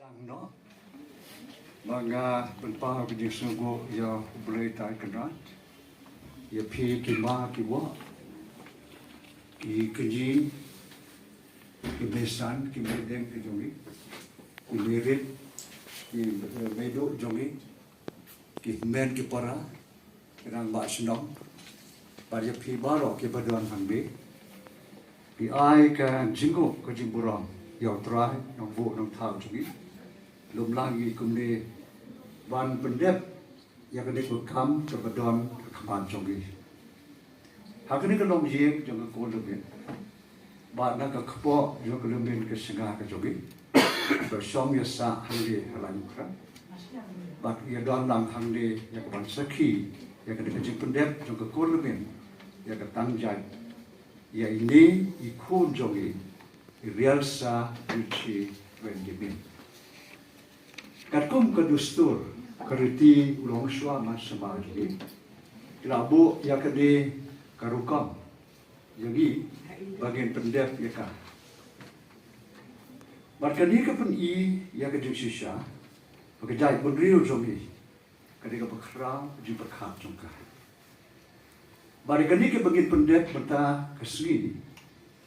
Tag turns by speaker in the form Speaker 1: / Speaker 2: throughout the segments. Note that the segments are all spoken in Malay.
Speaker 1: no mga penpa ke sugo ya boleh tai kenat ya pi ki ma ki wa ki keji ki besan ki medeng ki jongi ki merit ki medo jongi ki men ki para rang ba snong par ya pi baro ki baduan hangbe ki ai ka jingo ko jimburang ya trai nong bu nong thau jongi lum lagi kumne ban pendep yang kene ko kam to badon kaman jongi hakene ko long yek jong ko lubin ba na ka kpo jo ko lumin ke singa ka jongi so som ya sa hande halan kra ba ya don lang hande ya ko ban sakhi ya kene jing pendep jong ko lubin ya ka tangjai ya ini ikun jongi rialsa uchi wendimin Katkum kedustur keriti ulong shwa masama jadi labu ya kede karukam jadi bagian pendep ya ka barkani ka pen I ya kede shisha bagajai beriu jomi kede ka bakra ji bakhat jongka barkani ke bagian pendep beta kesni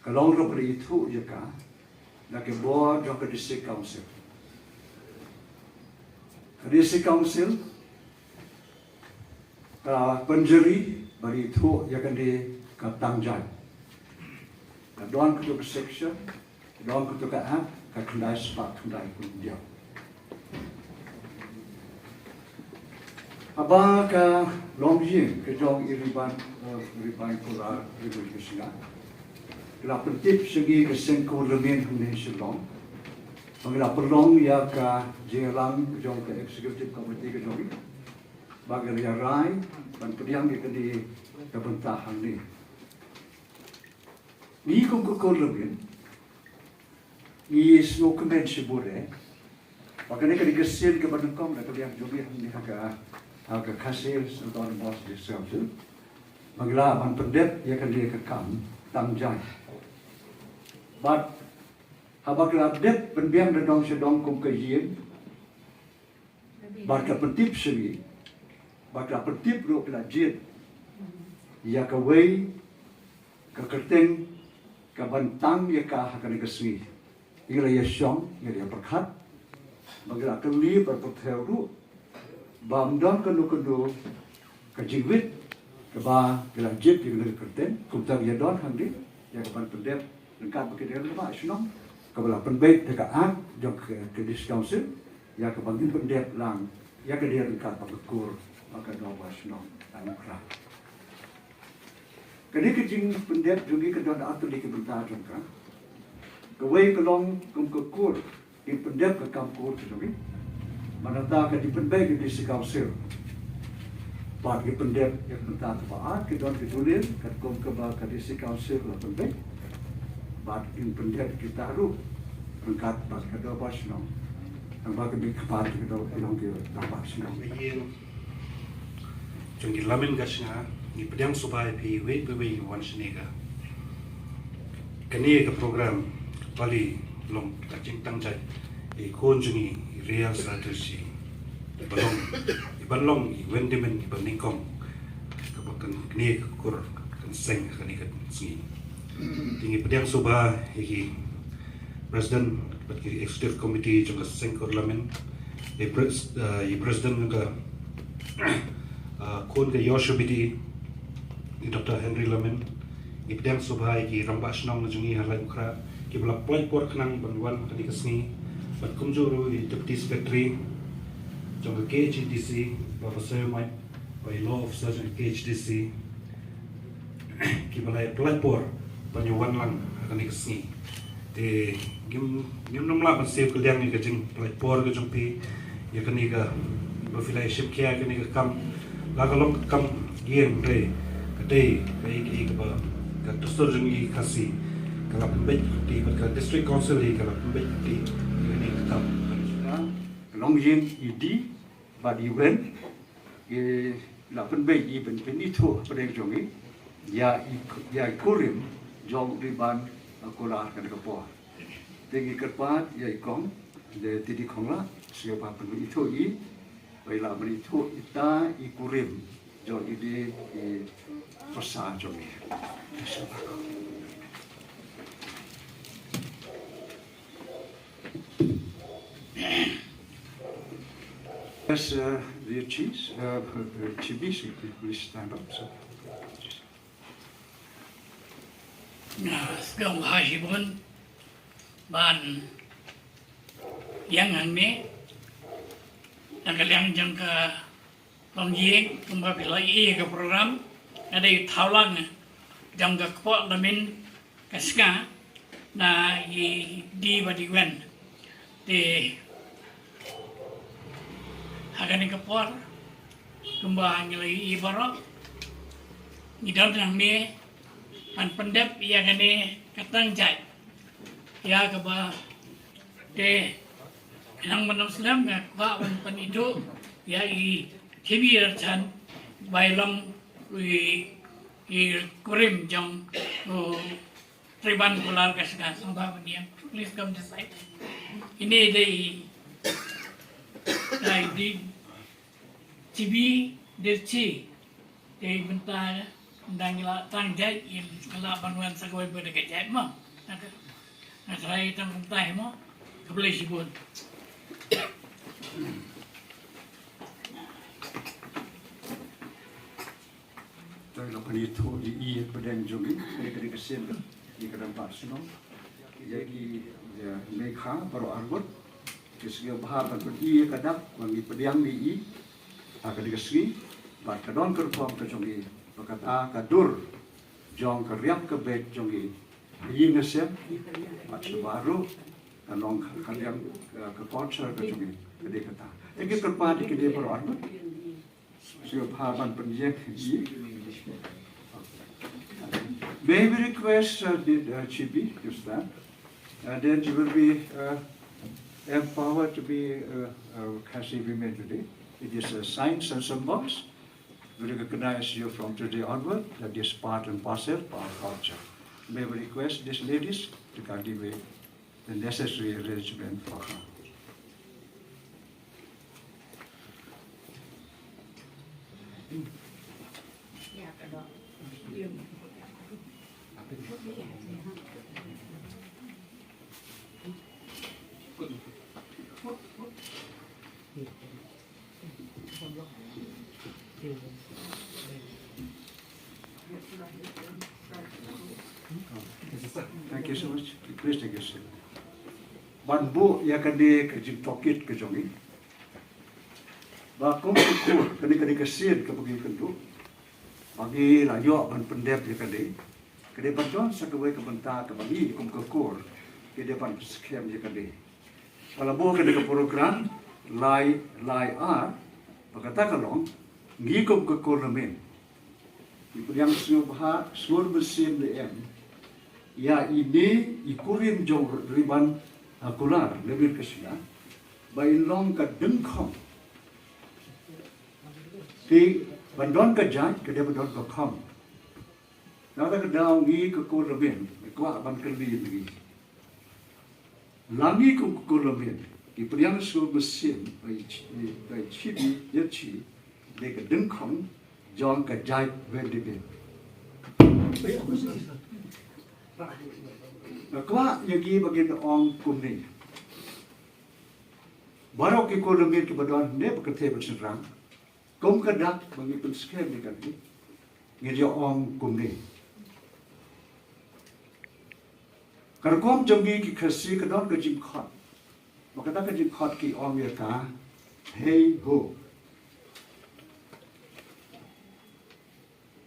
Speaker 1: kalau ro beri itu ya ka na ke bo jong ka district council District Council penjeri bagi itu yang di Katangjai. Don ketua section, don ketua kehat, kendai sepak kendai pun dia. Apa ke longjing ke jong iriban pura ribu kesinga. Kalau pentip segi kesengkau lemin hendak selong. Mengenai perlong ya ke jelang jong ke executive committee ke jong bagi dia rai dan pediam ke di pemerintahan ni. Ni kong ko lebih ni semua kemensi boleh. Makanya ke dikesil ke badan kom dan pediam jong ni agak kasih sultan bos di sana. Mengenai ban pendep ya ke dia ke kam tangjai. But Habak labdep penbiang dedong sedong kum kajian, barka pentip segi, barka pentip lo pelajit, ya kawai, kekerteng, kabantang ya kah akan kesui, ira ya syong, ira ya perkat, bagla keli berperteru, bamdan kenu kajigwit, keba pelajit yang dari kerteng, kumtar ya don handi, ya kapan pendep, lengkap bekerja lepas syong. Kalau penbaik dekat jok ke district council, ya ke bagian pendep lang, ya ke dia dekat pakai maka dua wasno dan kerap. Kini kecing pendep juga ke dalam atur di kebentar jangka. Keway kelong kumkur di pendep ke kampur juga. Mana tak ke di penbaik di district council. Bagi pendep yang kebentar kebaat ke dalam ketulir ke ke district council lah penbaik. Batin pendek kita taruh berkat pas kedua pasno, yang bagi berkepat kedua yang kita dapat pasno.
Speaker 2: Yang jangkit lamin gasnya, ni pedang supaya pi wait wan senega. Kini ke program kali long kacing tangjai, kunjungi real strategi, balong wendimen ibangnikong, kapakan kini kur kenseng kini kensengi. Tinggi pedang subah iki Presiden bagi Executive Committee juga sengkor lamin Presiden juga kun ke Yoshubidi Dr. Henry Lamin i pedang subah iki rambak senong jungi halai ukra ki bela play por kenang banwan kadi kesni bat kumjuru i Deputy Secretary juga KHDC Professor Mike by Law Officer KHDC ki bela play por penyuwan lang akan ikesni. Di gim nomla pensif kalian ni kajing pelipor kajing pi ya kani ka berfilai ship kia kani ka kam lagalong kam gien re kadai kai ka ka dustur jungi kasi kalau pembek di ka district council di kalau pembek di kani ka kam
Speaker 1: Long yin idi badi wen la pembek i ben itu pada jongi ya kurim jong riban kolar kan kepo tinggi kerpat ya ikong le tidi khongla siapa pun itu baiklah beri itu ita ikurim jo ide pasal jo ni. Yes, the cheese, chibis, please stand up. So.
Speaker 3: Sekarang hajibun ban yang ane nagaliang jangka pamjing kumpapilai ke program ada taulang jangka kuat lamin kaska na di badiwan di hagani kapor kumbang nilai ibarok ngidam nang ni pan pendep ia kene katang jai ya kaba de yang Muslim ya ka pan itu ya kibir chan bailam kurim jong triban kular kasga sambah dia please come this side ini di cibi derci de bentar dangila tangjai in kala banwan sagoi ber kejai mo nak rai tang tai mo keble sibun
Speaker 1: Tôi là phần itu di badan jogi, mereka dikasih di kadang pasno, jadi mereka baru arbut, kesini bahagian beri kadang bagi pediang di akan dikasih, pada kadang kerupam kejongi, berkata kadur, jong keriap kebet jongi, ini ngasih, macam baru, kanong kalian ke konser kejongi, kedai kata, ini kerupam di kedai baru arbut, kesini bahagian pediang di May we request Chibi to stand, and then you will be empowered to be casting women today. It is signs and symbols. We recognize you from today onward that is part and parcel of our culture. May we request these ladies to cultivate the necessary arrangement for her. Thank you so much. Please take your seat. Banbu ya kadi kejim tokit kejongi. Bakum kukur kadi kesin kebagi kentu. Bagi layo ban pendep ya kadi. Kadi bantuan sakawai kebentar kebagi kum kukur. Kadi ban skem ya kadi. Kalau bu kadi ke program lai ar berkata kalong ngikum kukur lemen. Yang semua semua besim leem. Ya ini ikurim jong riban akular lebih kesina bailong ka dengkong ti bandon ka jaj ke dia bandon ka kham nada ka daw ngi ka ko lebin kwa ban kerli lagi langi ko lebin ki priang su besim bai chibi yechi de ka dengkong jong ka jaj vendibin Kau yang bagian orang kumni, baru kita lemir ke badan ni berkata berserang, kum kedak bagi pensekian ni kan ni, dia orang kumni. Kalau kum jombi kita kasih kedon ke jim khot, maka tak ke jim khot ki orang dia kah, hey ho.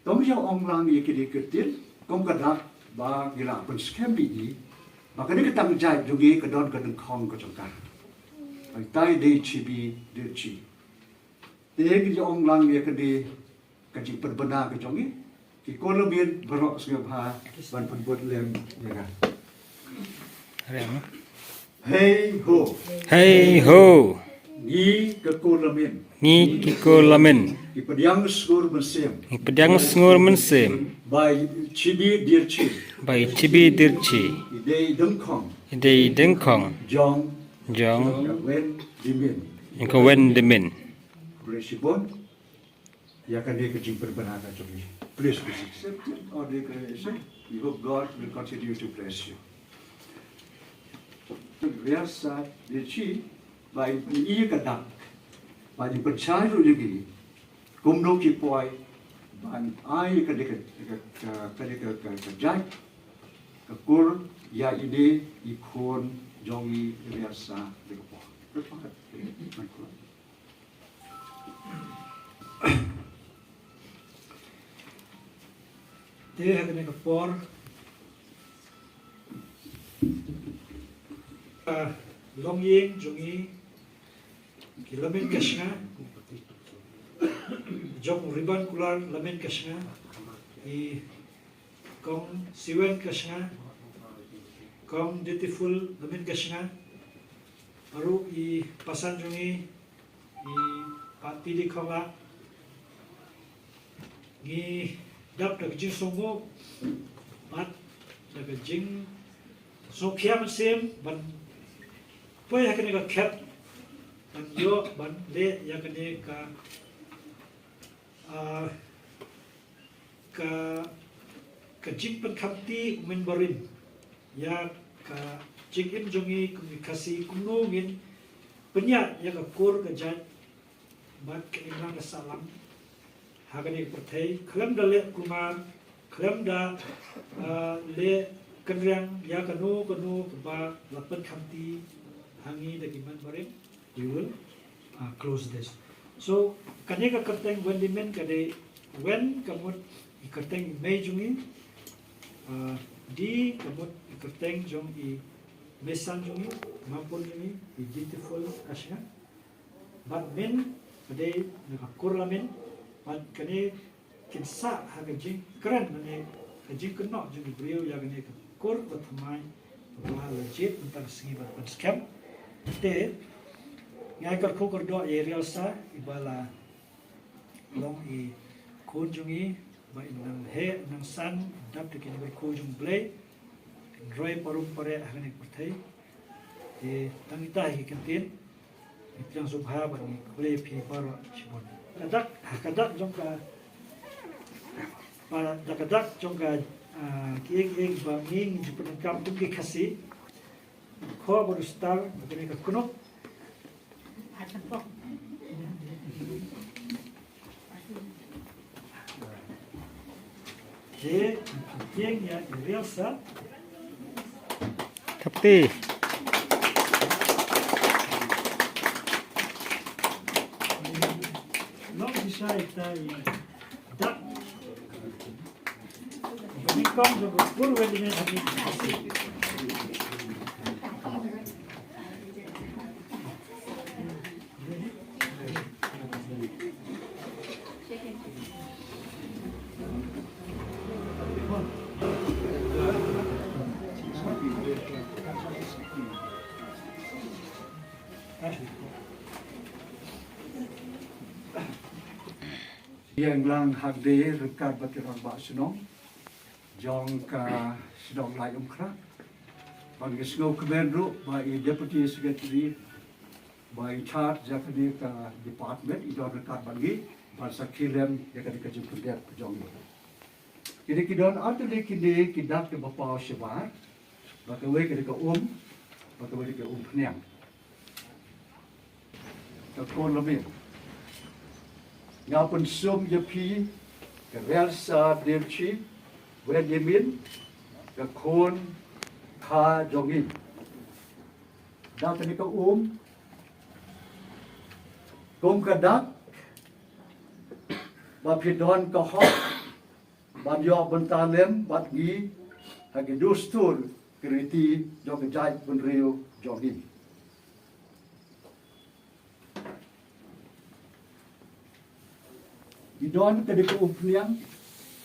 Speaker 1: Tong yang orang lang ni kita ketil, kum kedak. Ba gila pun scam bi maka dia ketang jai juga kedon kedeng kong ke jongkar ai tai de chibi de chi de ki ong lang dia ke de kaji perbena ke jongi ki kolobien berok sengap ha ban penbut lem ya kan hey ho
Speaker 4: Hey ho,
Speaker 1: ni ke kolobien
Speaker 4: ni kiko lamen,
Speaker 1: ipadiang skur mesem
Speaker 4: ipedang sengur mensem,
Speaker 1: by chibi dir chi
Speaker 4: bai cibi dirci,
Speaker 1: ide dengkong
Speaker 4: idei dengkong,
Speaker 1: jong
Speaker 4: Jong
Speaker 1: Wen Dimin.
Speaker 4: Engkau wen demen.
Speaker 1: Boleh sibon. Ya kan dia kecil berbenarkan jadi. Please be accepted or declaration. We hope God will continue to bless you. Biasa dia ci, baik ini kadang, baik percaya lagi. Kumno kipoi, ban ai kadang kerjai, kekur ya ini ikon jongi biasa dekopo. Berpakat, macam.
Speaker 5: Te hakane ka por long yeng jongi kilamen kashna jong riban kular lamen kashna I kong siwen kashna kong dutiful lamen kashna aru I pasan jongi I pati di konga ngi dap da jing songo pat da jing so kiam sem ban po ya kene ka khat ban yo ban le ya kene ka ka jing pan khamti men barin ya ka jing im jongi komunikasi kumno ngin penya ya ka kor ka jat bat ke imang salam hagani pertai kelam da le kumar kelam da le kenrang ya kanu ba lapan khamti hangi da giman barin we will close this so kane ka kerteng when the men kade when kamut ikerteng mei jungi di kamut ikerteng jong I mesan jungi mampun jungi I beautiful asya but men kade nakakur lamen but kane kinsa hagajing keren nane hajing kena jungi beliau ya kane kur batmai ba legit entar singi bat scam te ngai kar khokor do real sa ibala long I kunjungi ba inang he nang san dap te kini kunjung blay roy parum pare hagane pertai te tangita hi kentin yang subha ba ni kule pi paro chibon kadak jongka para kadak jongka kieng ba ning jupan kam tum ki khasi kho baru star begini ka kuno je kieng ya realsa
Speaker 4: Tapi
Speaker 5: long bisa ita dak Berikom jo pur wedine hati khasi
Speaker 1: Yang lang hagde rekat batiran ba senong jong ka senong lai umkra bagi sengo kemenru by deputy secretary by charge jakadi ka department idon rekat bagi bahasa kilem jakadi ka jumpudet jong ini kidon atli kini kidak ke bapa sebar bakawe ke ka bakawe ke pnyang ka kon lamin ngapun sum yapi ke relsa delchi wen yemin ke kon kha jongin datani ka kom kadak ba pidon ka hot ba yo bentalem bat gi hagi dustur kriti jong jai pun rio jongin Idon ke dekat umpliang,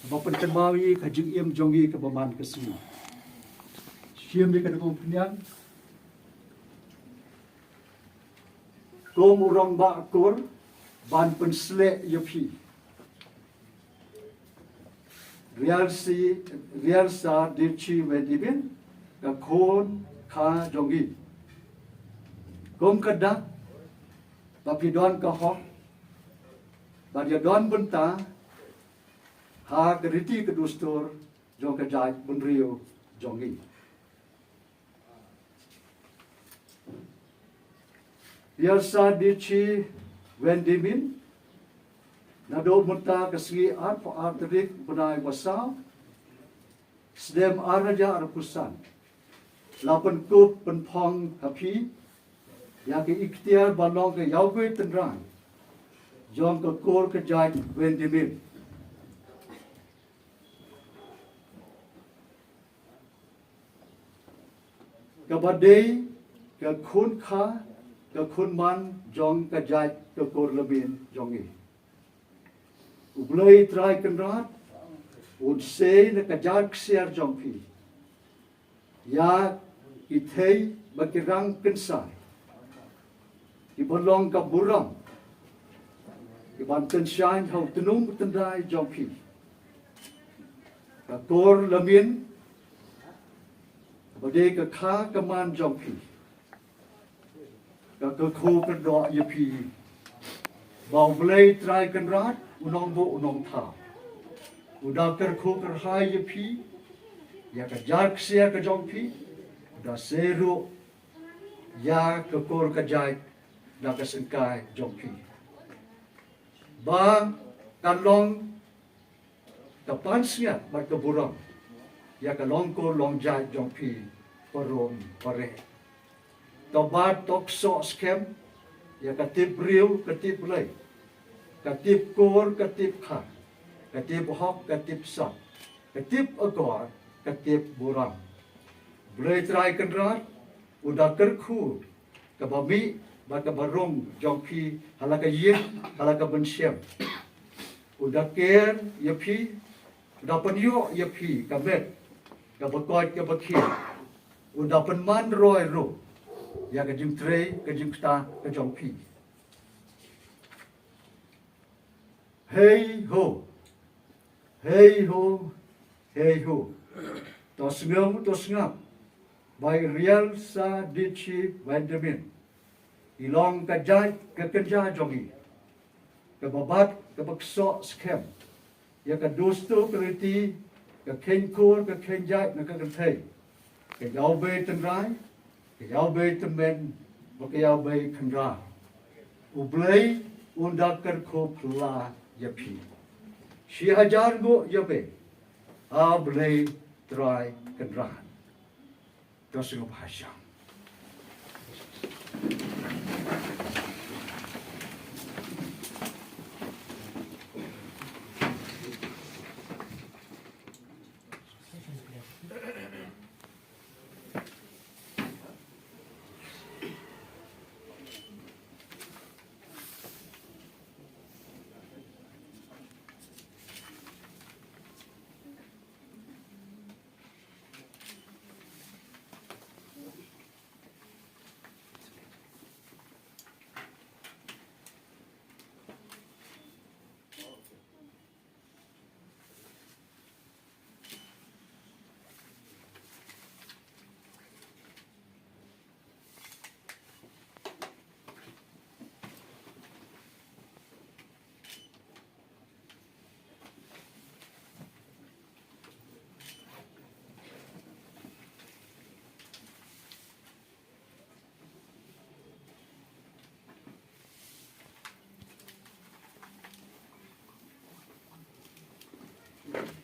Speaker 1: bapa terbawi kajing im jongi ke baman kesu. Siam di ke dekat umpliang, kom urang ba akur, ban pensle yopi. Rialsa dirci wedibin, ke kon ka jongi. Kom kedak, bapi don kahok, badia don benta, ha keriti kedustur, jong kejai bunriu jongi. Biasa dici wendimin, nado munta kesgi art for arterik benai wasau, sedem araja arpusan, lapan kup penpong hapi, yang ke ikhtiar balong ke yauwe tenrang, jong ke kor ke jai wendimin. Ke badai, ke kun kha, ke kun man, jong ke jai ke kor lebin jongi. Ublai trai kenrat, un se ne ke jai ksiar jong pi. Ya itei bakirang kensai. Ibalong ka burang. Iban kensai hau tenung tendai jong pi. Ka kor lemin, badai ke kha keman jong pi. Ka ke ko ke do ye pi. Bau blai trai kenrat, unong bo unong tha. Udah ker ko ker hai ye pi. Ya ke jak sia ke jong pi. Udah seru ya ke kor ke jai da ke sengkai jong pi. Ba kalong ke pansnya mat ke burang. Ya ke long ko long jai jong pi parom pare. Tobat tok so skem ya ke tip riu ke tip lei. Ke tip kor ke tip kha. Ke tip hok ke tip sat. Ke tip agor ke tip burang. Boleh try kenrat, udah kerku, ke babi, baka barong, jongpi, halaka ye, halaka bensiam. Udah ker, ye pi, udah penyo, ye pi, ke bet, ke bekot, ke bekir. Udah penman roy ro, ya ke jim tre, ke jim kta, ke jongpi. Hey ho, hey ho, hey ho. Tos ngam. By real sa dici vitamin. Ilong kajai ke kerja jongi. Ke babat ke bakso skem. Ya ke dustu keriti ke kenkur ke kenjai na ke kentai. Ke yau be tenrai, ke yau be temen, ke yau be kendra. Ublei undakar ko pla yapi. Si hajar go yabe. Ablei try kendra. Terus bahasa.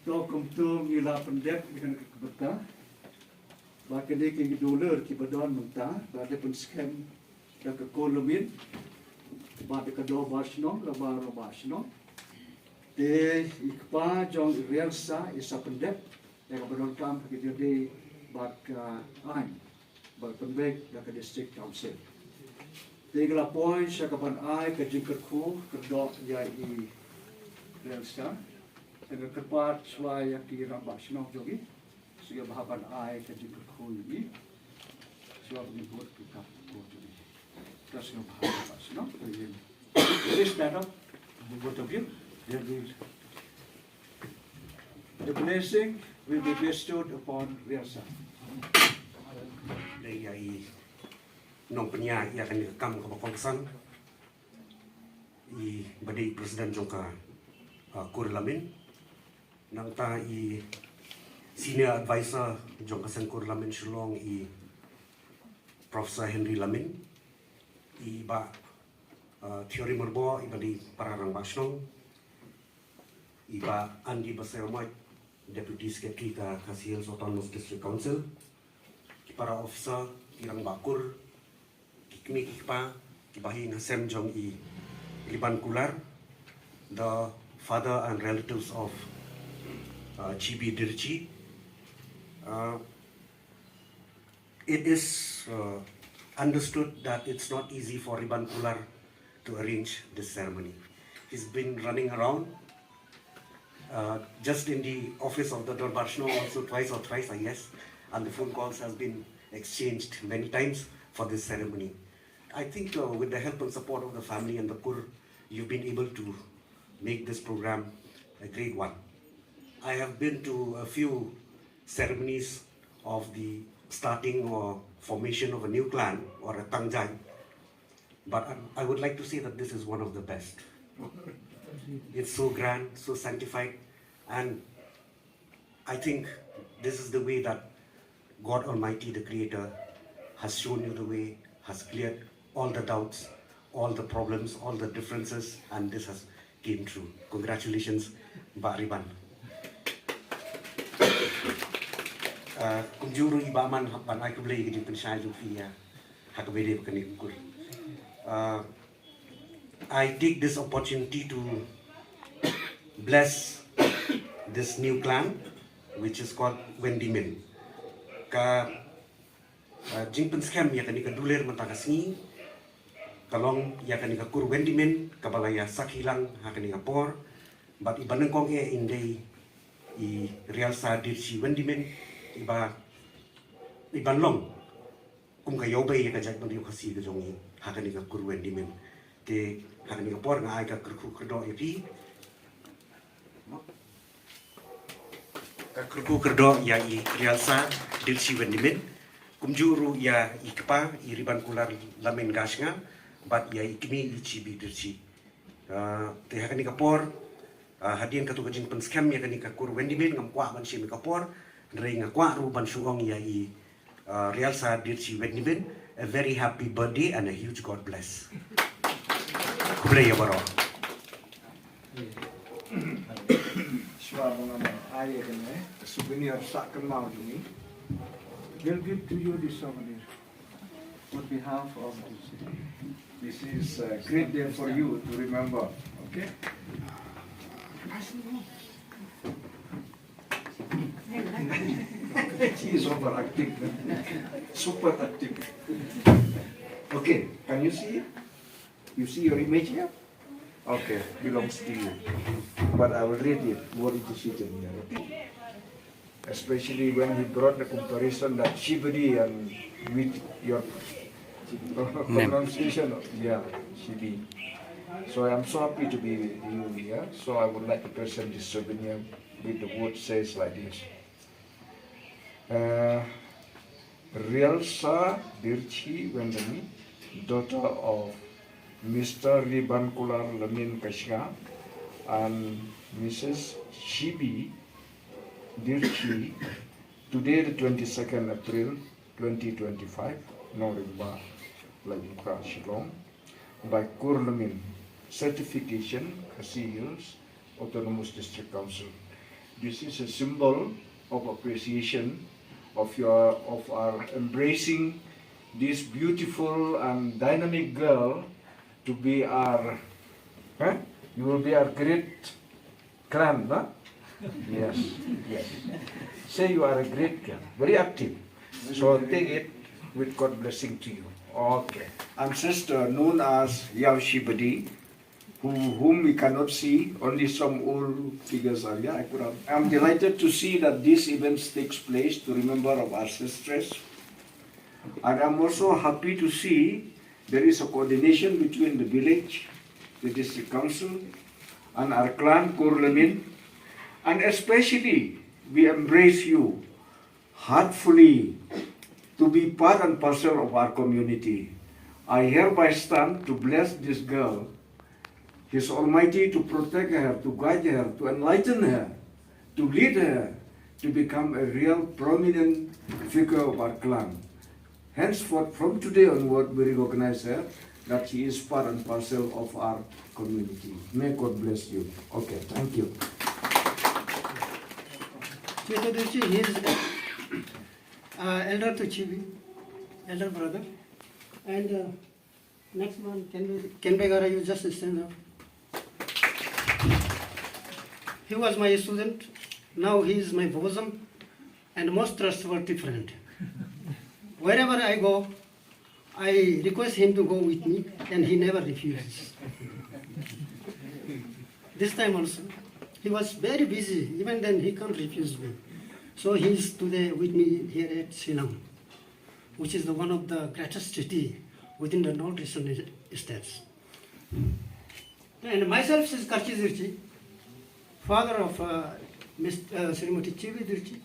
Speaker 1: To kumtum ila pendek dengan kebeta. Baka dia ke dolar ki badon menta, bada pun scam da ke kolomin. Bada ke do basno, la baro basno. De ikpa jong realsa isa pendek, da ke badon kam ke dia de bak ain. Bak pendek da ke district council. De la point sa kapan ai ke jingker ku ke do ya i realsa. Dengan kepat suai yang kira basno jogi, sehingga bahapan ai kaji kekhui, siapa menyebut kita kekhui. Kita sehingga bahapan basno, jadi stand up, both of you, the blessing will be bestowed upon Riasa.
Speaker 2: Dayai
Speaker 6: nong penya ia akan direkam ke Bakongsan i badai presiden jongka Kur Lamin nang ta i senior advisor jongka sen Kur Lamin Shillong i Profesor Henry Lamin i ba teori merbo i badai pararang basnong i ba Andi Basayomoy Deputy Secretary ka Kasihil Autonomous District Council para officer irang bakur kikmi kikpa kibahi nasem jong i Liban Kular, the father and relatives of Chibi Dirchi. It is understood that it's not easy for Liban Kular to arrange this ceremony. He's been running around just in the office of the Dorbarshno also twice or thrice, I guess, and the phone calls has been exchanged many times for this ceremony. I think with the help and support of the family and the Kur, you've been able to make this program a great one. I have been to a few ceremonies of the starting or formation of a new clan or a Tangjai, but I would like to say that this is one of the best. It's so grand, so sanctified, and I think this is the way that God Almighty, the Creator, has shown you the way, has cleared all the doubts, all the problems, all the differences, and this has came true. Congratulations, Mbak Riban. Kunjuru ibaman ban ay kublay gidi pensay Zufia hakabede bakanikur. I take this opportunity to bless this new clan, which is called Wendimin. Ka jingpen scam ya kanika duler matagasni kalong ya kanika kur Wendimin kabalaya sakilang hakanika por but ibaneng kong inday i real sa dirsi Wendimin iba ibanlong kung kayo ba ya kajak mandiyo kasi kajongi hakanika kur Wendimin ke hakanika por nga ay ka kurku kerdo epi ka kurku kerdo ya i real sa dirsi Wendimin kumjuru ya ikpa iriban kular lamin gasnga but ya ikmi ichibi dirchi te hakani kapor hadian katu kajin pen scam ya kani kakur Wendimin ngam kwa ban shimi kapor rei ngakwa ru ban shuong ya i real sa dirchi Wendimin. A very happy birthday and a huge God bless. Kublay ya baro.
Speaker 7: Shwa mga ay kanya souvenir sa kamau dumi. We'll give to you this souvenir on behalf of this is a great day for you to remember, okay? He is overactive, super active. Okay, can you see it? You see your image here? Okay, belongs to you. But I will read it, what it is written here, okay? Especially when he brought the comparison that Shibudi and with your pronunciation, yeah, Shibi. So I am so happy to be with you here. So I would like to present this souvenir with the word says like this. Realsa Dirchi Wendami, daughter of Mr. Liban Kular Lamin Kashga and Mrs. Shibi Dirchi, today the 22nd April 2025, Norimba, Lagukra Shillong, by Kur Lamin, certification, Kasihil's Autonomous District Council. This is a symbol of appreciation of our embracing this beautiful and dynamic girl to be our, you will be our great clan, huh? Yes, yes. Say you are a great girl, very active. So take it with God blessing to you. Okay. Ancestor known as Yavshibadi, whom we cannot see, only some old figures are here. I'm delighted to see that this event takes place to remember our ancestors. And I'm also happy to see there is a coordination between the village, the district council, and our clan Kur Lamin. And especially, we embrace you heartfully to be part and parcel of our community. I hereby stand to bless this girl, His Almighty to protect her, to guide her, to enlighten her, to lead her, to become a real prominent figure of our clan. Henceforth, from today onward, we recognize her that she is part and parcel of our community. May God bless you. Okay, thank you.
Speaker 8: Chetoduchi, he is elder to Chibi, elder brother. And next one, Kenbegara, you just stand up. He was my student, now he is my bosom and most trustworthy friend. Wherever I go, I request him to go with me and he never refuses. This time also, he was very busy, even then he can't refuse me. So he is today with me here at Shillong, which is one of the greatest city within the northeastern states. And myself is Karchi Dirchi, father of Srimati Chibi Dirchi,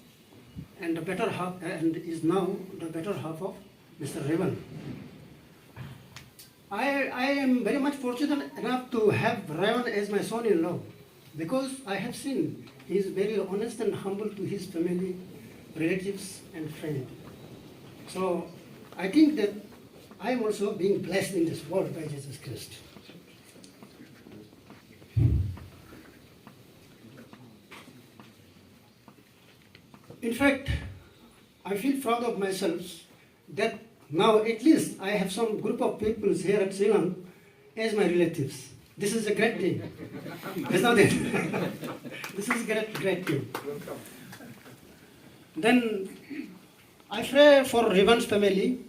Speaker 8: and the better half, and is now the better half of Mr. Revan. I am very much fortunate enough to have Revan as my son-in-law, because I have seen he is very honest and humble to his family, relatives, and friends. So I think that I am also being blessed in this world by Jesus Christ. In fact, I feel proud of myself that now at least I have some group of people here at Ceylon as my relatives. This is a great thing. It's not it. This is a great thing. Then I pray for Revan's family,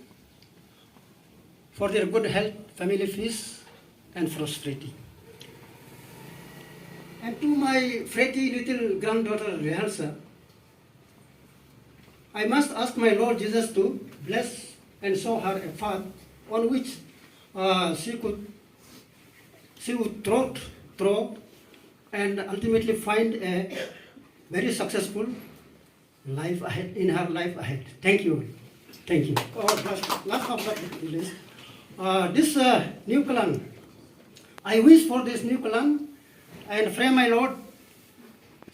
Speaker 8: for their good health, family peace, and prosperity. And to my pretty little granddaughter Rehansa, I must ask my Lord Jesus to bless and show her a path on which she would trot and ultimately find a very successful life ahead, in her life ahead. Thank you. Thank you. Last of the list. This new clan, I wish for this new clan and pray my Lord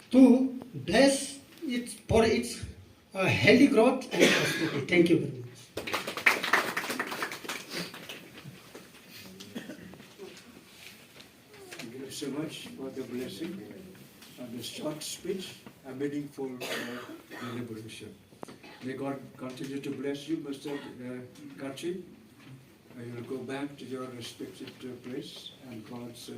Speaker 8: to bless it for its healthy growth and prosperity. Thank you very much.
Speaker 1: Thank you so much for the blessing and the short speech, a meaningful deliberation. May God continue to bless you, Mr. Karchi. You will go back to your respected place, and God's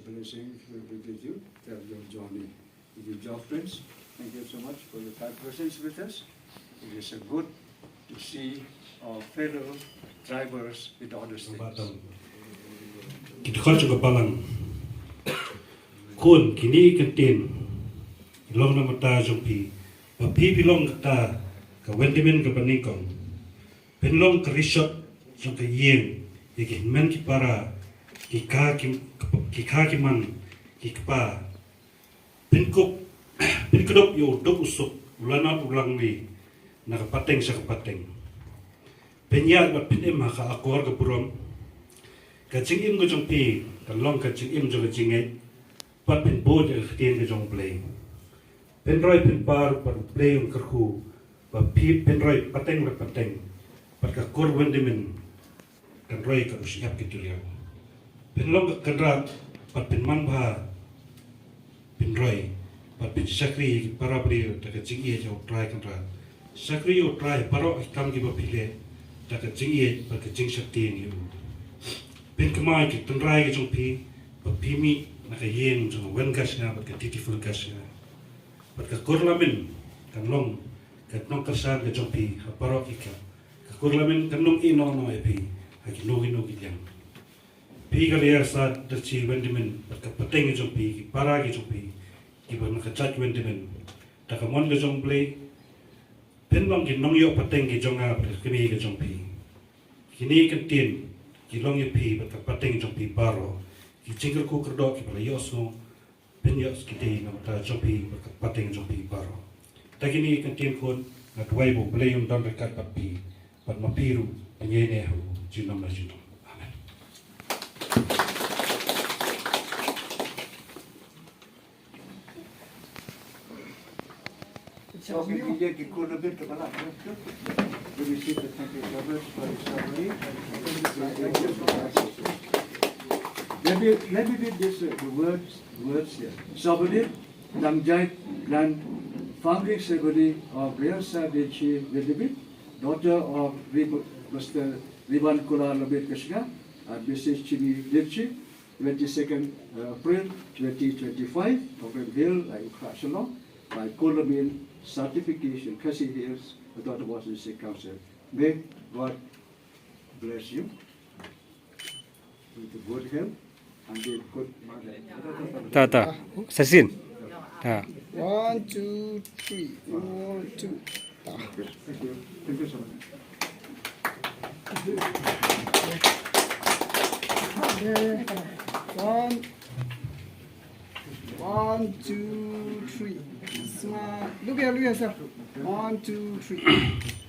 Speaker 1: blessing will be with you. Tell your journey with your job friends. Thank you so much for your kind presence with us. It is good to see our fellow drivers with other states.
Speaker 2: Kita kau juga balang. Kun kini kentin. Ilong nama ta jompi. Papi bilong kata ka wendimen ka paningkong. Penlong ka risot jong ka yen. Iki men ki para ki ka man ki pa. Penkop Pinkedop yo dop usuk ulana ulang ni nakapateng sa kapateng. Penyat bat pinim ka akor ka purom. Kacing im ko jong pi, kalong kacing im jong kacingay. Pat pin bod ka tien ka jong play. Penroy pin par pat play yung karku. Pat pi penroy pateng la pateng. Pat ka kor wendimen kan roy ka usyap kituliang. Penlong ka kadrat pat pin manba penroy. But sakri para beri tak cingi je try kan ra sakri o try paro kam ki bapile tak cingi pa cing sakti ni pen kemai ki tendrai ki jongpi papimi na ka yen jong wen gas na ba ka titiful gas na ba ka korlamen kan long ka nong kasan ka jongpi paro ki ka korlamen kan nong ino no epi ha ki no ki yang pi ka le sa der chi wendimen ba ka pateng jongpi ki para ki jongpi ibu nak cat wendimen, tak kamon ke jong play, penlong ki nong yo pateng ki jong apa, kini ke jong pi, kini kentin, ki long yo pi, bat pateng jong pi baro, ki cingkel ku kerdok ki pala yosno, pen yos ki tei nam ta jong pi, bat pateng jong pi baro. Tak kini kentin kun, nak wai bu play yung don rekat pat pi, But mapiru panyene hu junam na junam. Amen.
Speaker 1: So kita kita lebih kepala. We receive the thank you service for the ceremony. Let me read this the words here. Sabadip Damjai Grand Family Secretary of Riasa Dechi Vedibit, daughter of Mr. Riban Kula Labit Kashga, and Mrs. Chibi Lipchi, 22nd April 2025, Program Hill, Ayukashalom, by Kulamin certification, Cassie Hills, the daughter of Washington State Council. May God bless you with the good health and the good mother.
Speaker 4: Ta. Sasin. Ta.
Speaker 9: 1, 2, 3. 1, 2.
Speaker 1: Thank you. Thank you so much.
Speaker 9: One, 2, 3. Look here, sir. 1, 2, 3.